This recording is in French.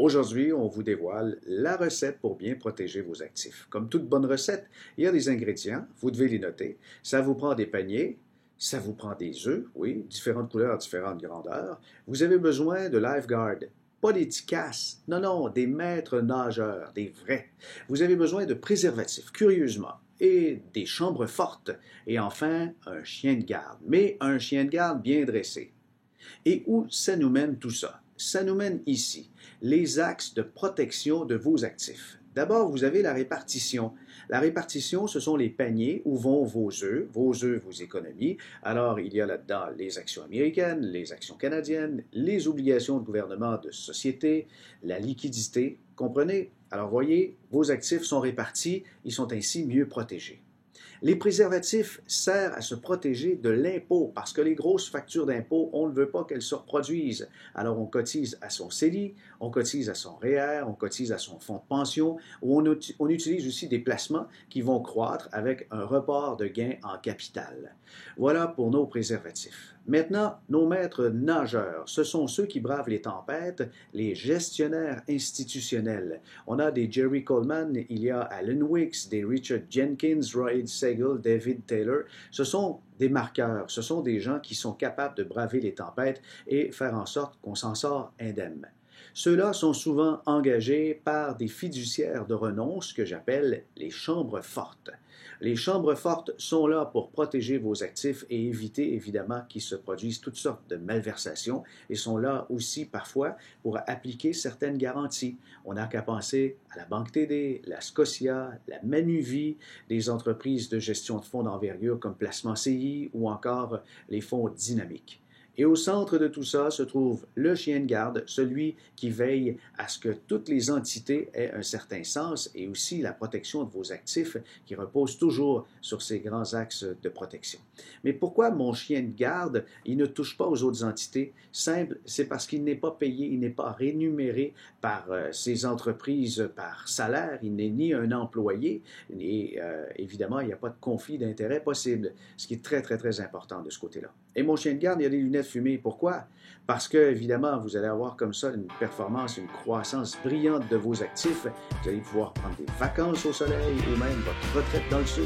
Aujourd'hui, on vous dévoile la recette pour bien protéger vos actifs. Comme toute bonne recette, il y a des ingrédients, vous devez les noter. Ça vous prend des paniers, ça vous prend des œufs, oui, différentes couleurs, différentes grandeurs. Vous avez besoin de lifeguard, pas des ticasses, non, des maîtres nageurs, des vrais. Vous avez besoin de préservatifs, curieusement, et des chambres fortes, et enfin un chien de garde, mais un chien de garde bien dressé. Et où ça nous mène tout ça? Ça nous mène ici, les axes de protection de vos actifs. D'abord, vous avez la répartition. La répartition, ce sont les paniers où vont vos œufs, vos économies. Alors, il y a là-dedans les actions américaines, les actions canadiennes, les obligations de gouvernement de société, la liquidité. Comprenez? Alors, voyez, vos actifs sont répartis, ils sont ainsi mieux protégés. Les préservatifs servent à se protéger de l'impôt parce que les grosses factures d'impôt, on ne veut pas qu'elles se reproduisent. Alors, on cotise à son CELI, on cotise à son REER, on cotise à son fonds de pension, ou on utilise aussi des placements qui vont croître avec un report de gains en capital. Voilà pour nos préservatifs. Maintenant, nos maîtres nageurs, ce sont ceux qui bravent les tempêtes, les gestionnaires institutionnels. On a des Jerry Coleman, il y a Alan Wicks, des Richard Jenkins, Roy Segal, David Taylor. Ce sont des marqueurs, ce sont des gens qui sont capables de braver les tempêtes et faire en sorte qu'on s'en sort indemne. Ceux-là sont souvent engagés par des fiduciaires de renom, ce que j'appelle les chambres fortes. Les chambres fortes sont là pour protéger vos actifs et éviter évidemment qu'il se produisent toutes sortes de malversations et sont là aussi parfois pour appliquer certaines garanties. On n'a qu'à penser à la Banque TD, la Scotia, la Manuvie, des entreprises de gestion de fonds d'envergure comme Placement CI ou encore les fonds dynamiques. Et au centre de tout ça se trouve le chien de garde, celui qui veille à ce que toutes les entités aient un certain sens et aussi la protection de vos actifs qui repose toujours sur ces grands axes de protection. Mais pourquoi mon chien de garde, il ne touche pas aux autres entités? Simple, c'est parce qu'il n'est pas payé, il n'est pas rémunéré par ces entreprises par salaire, il n'est ni un employé et évidemment, il n'y a pas de conflit d'intérêt possible, ce qui est très, très, très important de ce côté-là. Et mon chien de garde, il y a des lunettes fumées. Pourquoi? Parce que, évidemment, vous allez avoir comme ça une performance, une croissance brillante de vos actifs. Vous allez pouvoir prendre des vacances au soleil ou même votre retraite dans le sud.